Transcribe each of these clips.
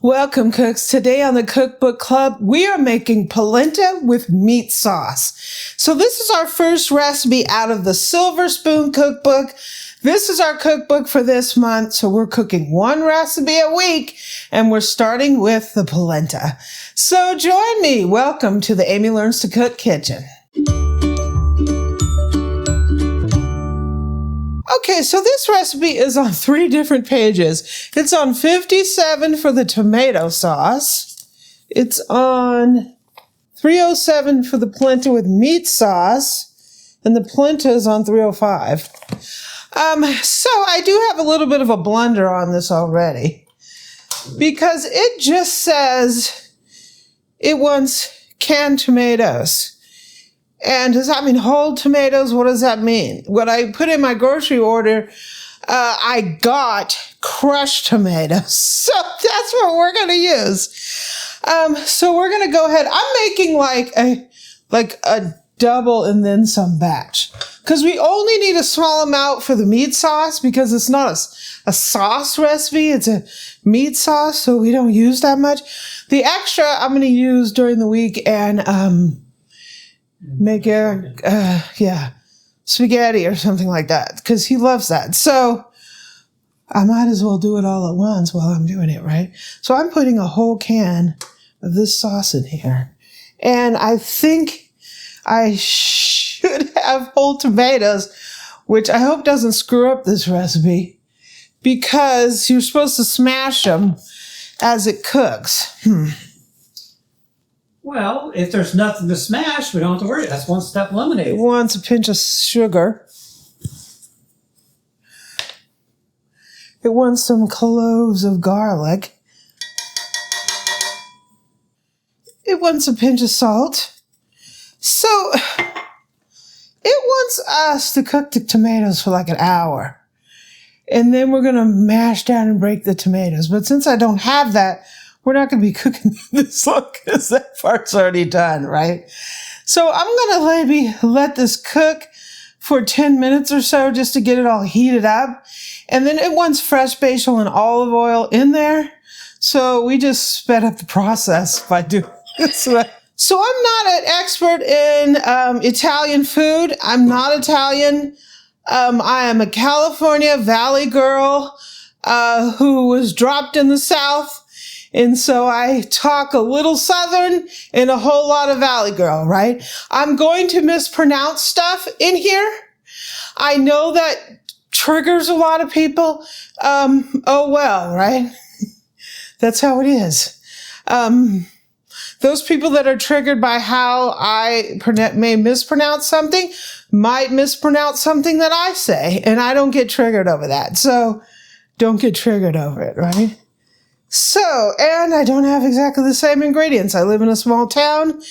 Welcome, cooks. Today on the Cookbook Club, we are making polenta with meat sauce. So this is our first recipe out of the Silver Spoon Cookbook. This is our cookbook for this month. So we're cooking one recipe a week, and we're starting with the polenta. So join me. Welcome to the Amy Learns to Cook kitchen. Okay, so this recipe is on 3 different pages. It's on 57 for the tomato sauce. It's on 307 for the polenta with meat sauce. And the polenta is on 305. So I do have a little bit of a blunder on this already. Because it just says it wants canned tomatoes. And does that mean whole tomatoes? What does that mean? When I put in my grocery order, I got crushed tomatoes. So that's what we're going to use. So we're going to go ahead. I'm making like a double and then some batch. Because we only need a small amount for the meat sauce because it's not a sauce recipe. It's a meat sauce, so we don't use that much. The extra I'm going to use during the week and make spaghetti or something like that because he loves that. So I might as well do it all at once while I'm doing it, right? So I'm putting a whole can of this sauce in here. And I think I should have whole tomatoes, which I hope doesn't screw up this recipe because you're supposed to smash them as it cooks. Well, if there's nothing to smash, we don't have to worry. That's one step eliminated. It wants a pinch of sugar. It wants some cloves of garlic. It wants a pinch of salt. So it wants us to cook the tomatoes for like an hour. And then we're going to mash down and break the tomatoes. But since I don't have that, we're not going to be cooking this long because that part's already done, right? So I'm going to maybe let this cook for 10 minutes or so just to get it all heated up. And then it wants fresh basil and olive oil in there. So we just sped up the process by doing this way. So I'm not an expert in Italian food. I'm not Italian. I am a California Valley girl who was dropped in the South. And so I talk a little Southern and a whole lot of Valley girl, right? I'm going to mispronounce stuff in here. I know that triggers a lot of people. Oh well, right? That's how it is. Those people that are triggered by how I may mispronounce something might mispronounce something that I say, and I don't get triggered over that. So don't get triggered over it, right? So, and I don't have exactly the same ingredients. I live in a small town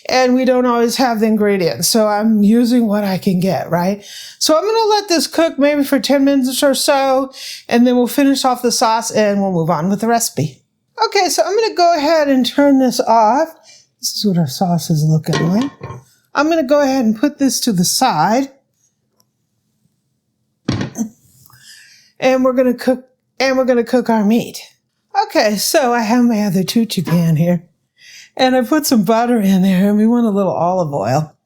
and we don't always have the ingredients. So I'm using what I can get, right? So I'm going to let this cook maybe for 10 minutes or so, and then we'll finish off the sauce and we'll move on with the recipe. Okay, so I'm going to go ahead and turn this off. This is what our sauce is looking like. I'm going to go ahead and put this to the side. And we're going to cook our meat. Okay, so I have my other chuchi pan here, and I put some butter in there, and we want a little olive oil.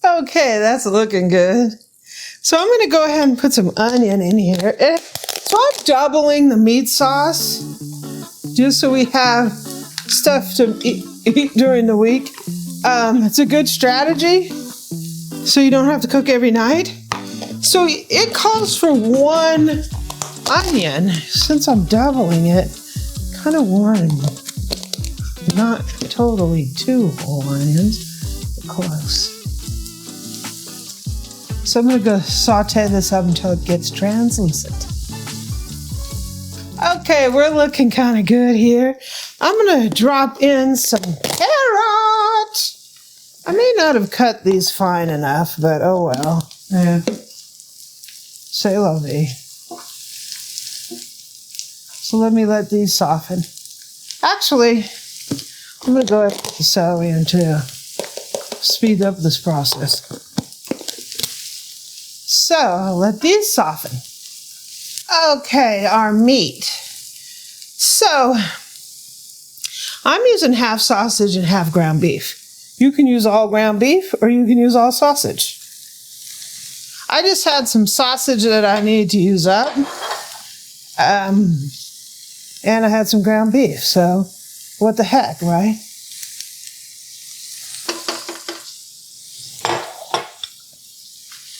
Okay, that's looking good. So I'm going to go ahead and put some onion in here. So I'm doubling the meat sauce, just so we have stuff to eat during the week. It's a good strategy, so you don't have to cook every night. So it calls for 1 onion. Since I'm doubling it, kind of 1, not totally 2 whole onions, but close. So I'm going to go saute this up until it gets translucent. Okay, we're looking kind of good here. I'm going to drop in some carrots. I may not have cut these fine enough, but oh well. Yeah. C'est la vie. So let these soften. Actually, I'm going to go ahead and put the celery in too. speed up this process. So I'll let these soften. Okay, our meat. So I'm using half sausage and half ground beef. You can use all ground beef or you can use all sausage. I just had some sausage that I needed to use up. And I had some ground beef, so what the heck, right?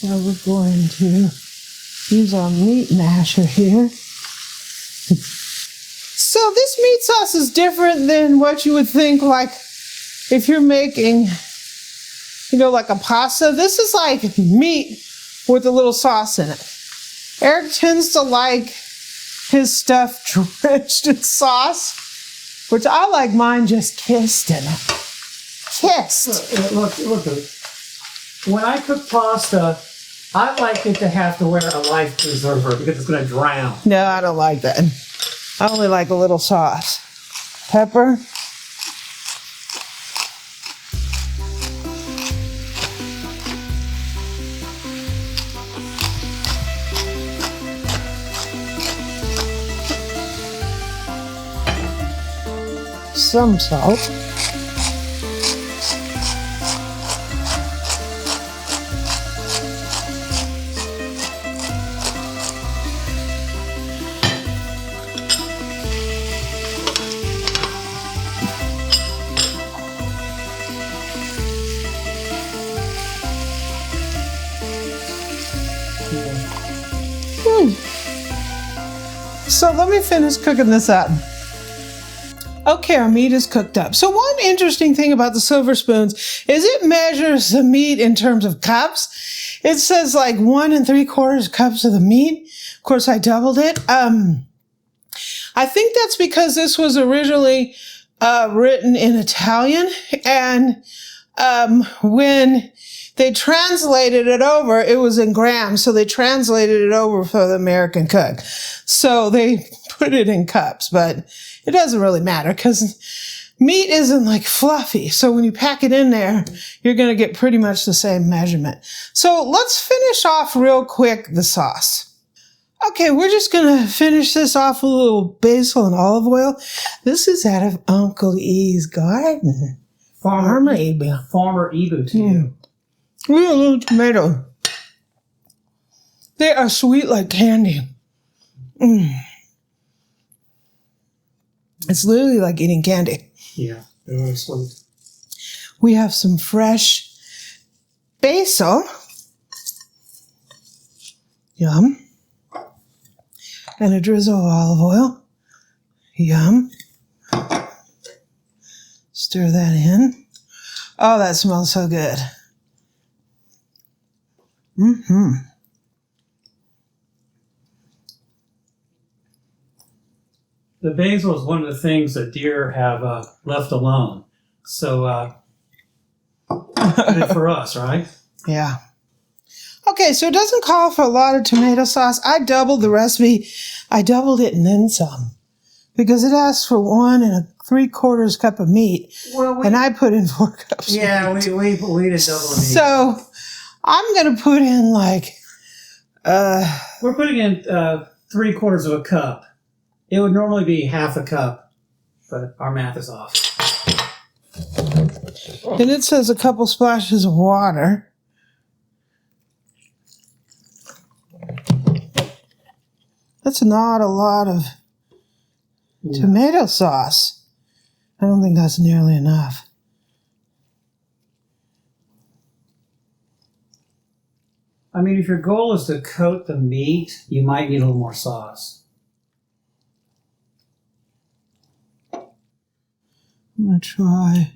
Now we're going to use our meat masher here. So this meat sauce is different than what you would think, like if you're making, you know, like a pasta. This is like meat with a little sauce in it. Eric tends to like his stuff drenched in sauce, which I like mine just kissed in it. Kissed. Look. When I cook pasta, I like it to have to wear a life preserver because it's going to drown. No, I don't like that. I only like a little sauce. Pepper. Some salt. So let me finish cooking this up. Okay, our meat is cooked up. So one interesting thing about the Silver Spoons is it measures the meat in terms of cups. It says like 1 3/4 cups of the meat. Of course, I doubled it. I think that's because this was originally written in Italian, and when they translated it over, it was in grams, so they translated it over for the American cook. So they put it in cups, but it doesn't really matter because meat isn't like fluffy. So when you pack it in there, you're going to get pretty much the same measurement. So let's finish off real quick the sauce. Okay, we're just going to finish this off with a little basil and olive oil. This is out of Uncle E's garden. Farmer Ebu. Farmer Ebu to you. With a little tomato. They are sweet like candy. It's literally like eating candy. Yeah, they're really sweet. We have some fresh basil. Yum. And a drizzle of olive oil. Yum. Stir that in. Oh, that smells so good. The basil is one of the things that deer have left alone. So, good for us, right? Yeah. Okay, so it doesn't call for a lot of tomato sauce. I doubled the recipe. I doubled it and then some. Because it asks for 1 3/4 cup of meat. Well, and I put in 4 cups. Yeah, we did double the meat. So I'm going to put in like... We're putting in 3/4 of a cup. It would normally be half a cup, but our math is off. And it says a couple splashes of water. That's not a lot of tomato sauce. I don't think that's nearly enough. I mean, if your goal is to coat the meat, you might need a little more sauce. I'm going to try.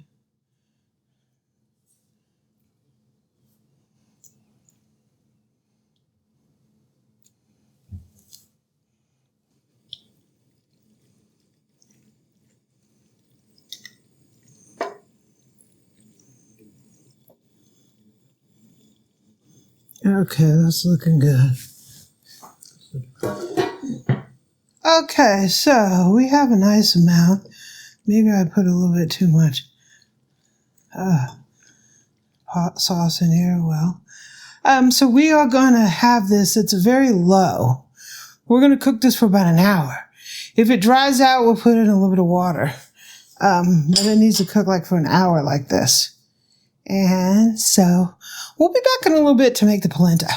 Okay, that's looking good. Okay, so we have a nice amount. Maybe I put a little bit too much. hot sauce in here. Well, so we are going to have this. It's very low. We're going to cook this for about an hour. If it dries out, we'll put in a little bit of water. But it needs to cook like for an hour like this. And so we'll be back in a little bit to make the polenta.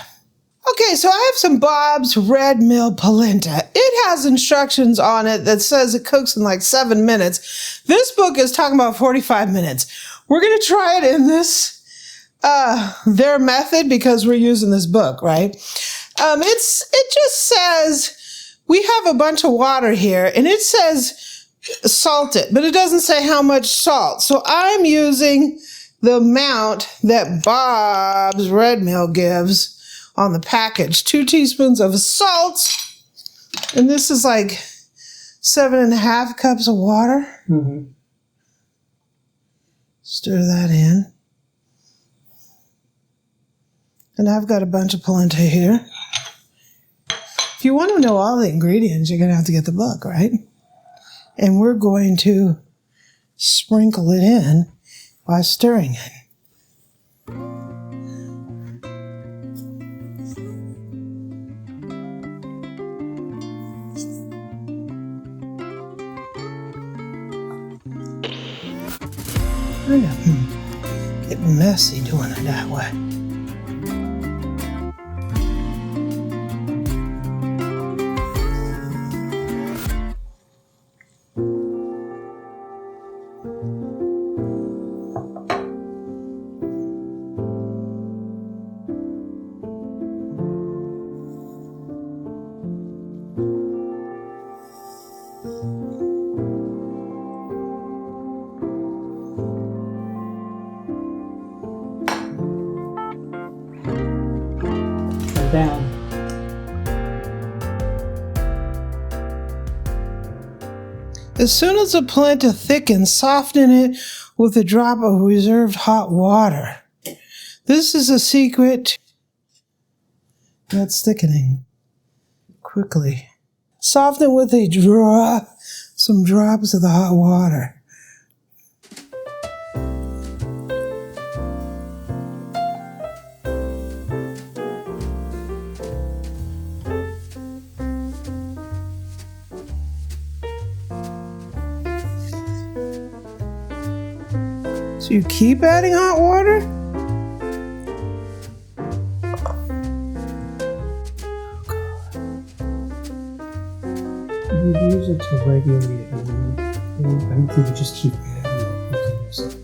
Okay, so I have some Bob's Red Mill polenta. It has instructions on it that says it cooks in like 7 minutes. This book is talking about 45 minutes. We're going to try it in this, their method because we're using this book, right? It just says we have a bunch of water here and it says salt it, but it doesn't say how much salt. So I'm using the amount that Bob's Red Mill gives on the package. 2 teaspoons of salt. And this is like 7.5 cups of water. Mm-hmm. Stir that in. And I've got a bunch of polenta here. If you want to know all the ingredients, you're going to have to get the book, right? And we're going to sprinkle it in by stirring it. Getting messy doing it that way. Down. As soon as the polenta thickens, soften it with a drop of reserved hot water. This is a secret that's thickening quickly. Soften with some drops of the hot water. So you keep adding hot water? You use it to regulate it. I don't think you just keep adding it continuously.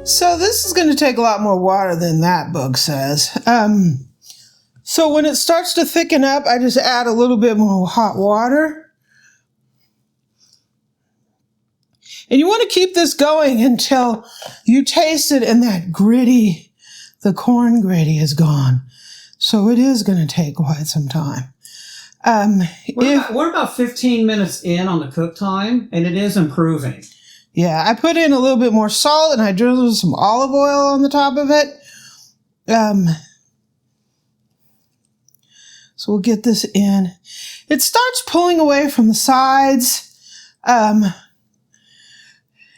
So this is going to take a lot more water than that book says. So when it starts to thicken up, I just add a little bit more hot water. And you want to keep this going until you taste it and that gritty, the corn gritty is gone. So it is going to take quite some time. We're about 15 minutes in on the cook time, and it is improving. Yeah, I put in a little bit more salt and I drizzled some olive oil on the top of it. So we'll get this in. It starts pulling away from the sides.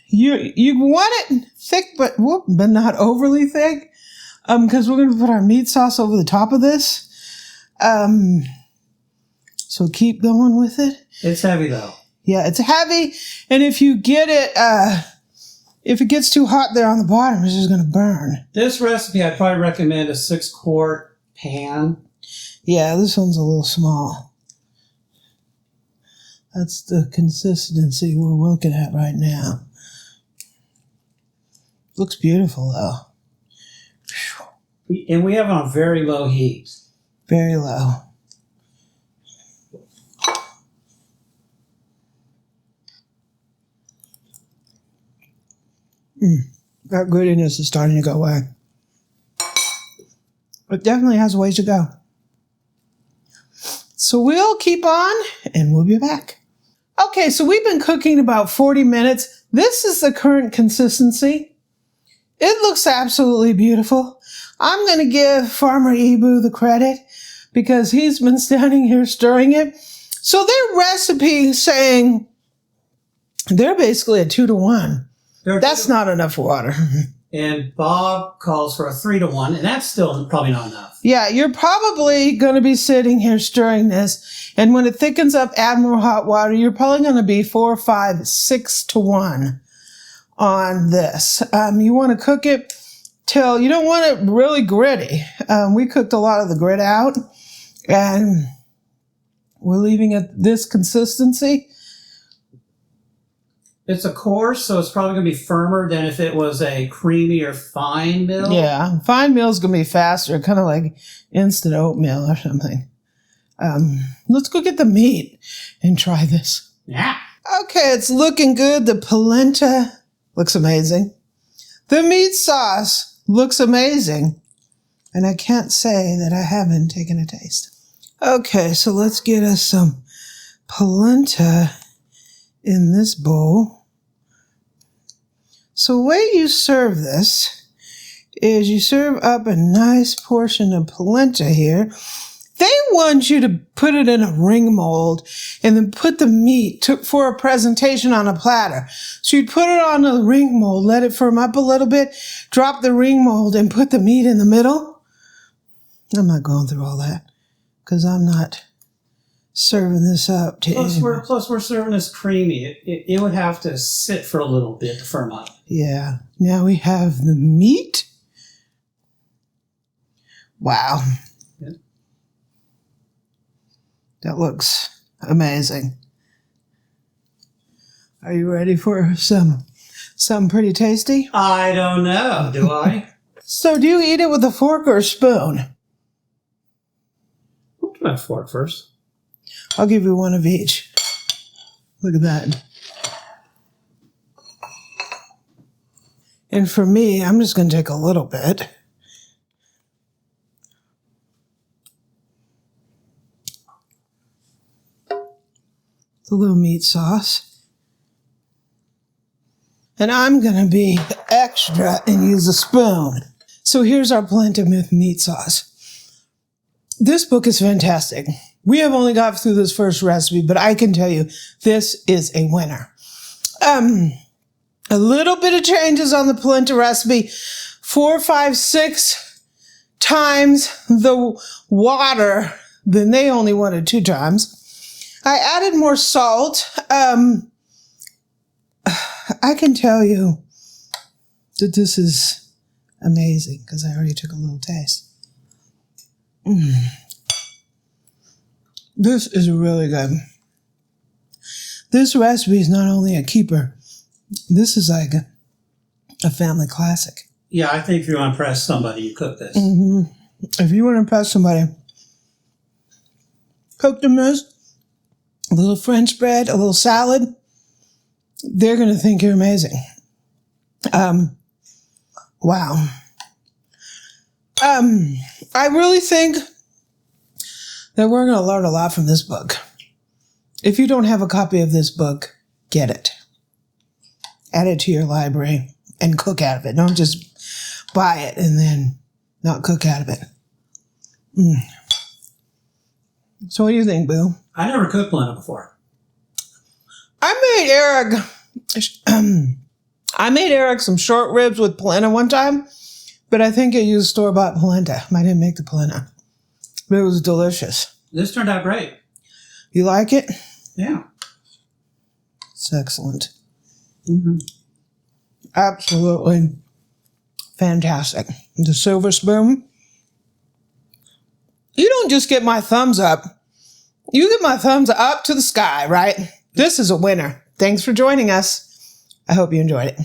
You want it thick, but not overly thick, because we're going to put our meat sauce over the top of this. So keep going with it. It's heavy though. Yeah, it's heavy, and if you get it, if it gets too hot there on the bottom, it's just going to burn. This recipe, I'd probably recommend a 6-quart pan. Yeah, this one's a little small. That's the consistency we're looking at right now. Looks beautiful, though. And we have it on very low heat. Very low. That grittiness is starting to go away. It definitely has a ways to go. So we'll keep on and we'll be back. Okay, so we've been cooking about 40 minutes. This is the current consistency. It looks absolutely beautiful. I'm going to give Farmer Ebu the credit because he's been standing here stirring it. So their recipe saying They're basically a 2-to-1. That's not enough water. And Bob calls for a 3-to-1, and that's still probably not enough. Yeah, you're probably going to be sitting here stirring this, and when it thickens up, add more hot water. You're probably going to be 4, 5, 6-to-1 on this. You want to cook it till you don't want it really gritty. We cooked a lot of the grit out, and we're leaving it this consistency. It's a coarse, so it's probably going to be firmer than if it was a creamy or fine meal. Yeah, fine meal is going to be faster, kind of like instant oatmeal or something. Let's go get the meat and try this. Yeah. Okay, it's looking good. The polenta looks amazing. The meat sauce looks amazing. And I can't say that I haven't taken a taste. Okay, so let's get us some polenta in this bowl. So the way you serve this is you serve up a nice portion of polenta here. They want you to put it in a ring mold and then put the meat for a presentation on a platter. So you'd put it on a ring mold, let it firm up a little bit, drop the ring mold and put the meat in the middle. I'm not going through all that because I'm not serving this up to anyone. Plus we're serving this creamy. It would have to sit for a little bit to firm up. Yeah. Now we have the meat. Wow. Yeah. That looks amazing. Are you ready for something pretty tasty? I don't know. Do I? So do you eat it with a fork or a spoon? I'll do my fork first. I'll give you one of each. Look at that. And for me, I'm just going to take a little bit. The little meat sauce. And I'm going to be extra and use a spoon. So here's our polenta with meat sauce. This book is fantastic. We have only got through this first recipe, but I can tell you this is a winner. A little bit of changes on the polenta recipe. 4, 5, 6 times the water than they only wanted 2 times. I added more salt. I can tell you that this is amazing because I already took a little taste. This is really good. This recipe is not only a keeper, this is like a family classic. Yeah, I think if you want to impress somebody, you cook this. Mm-hmm. If you want to impress somebody, cook them this, a little French bread, a little salad. They're going to think you're amazing. Wow. I really think that we're going to learn a lot from this book. If you don't have a copy of this book, get it. Add it to your library and cook out of it. Don't just buy it and then not cook out of it. So what do you think, Boo? I never cooked polenta before. I made Eric some short ribs with polenta one time, but I think I used store-bought polenta. I didn't make the polenta. But it was delicious. This turned out great. You like it? Yeah. It's excellent. Mm-hmm. Absolutely fantastic. The Silver Spoon. You don't just get my thumbs up. You get my thumbs up to the sky, right? This is a winner. Thanks for joining us. I hope you enjoyed it.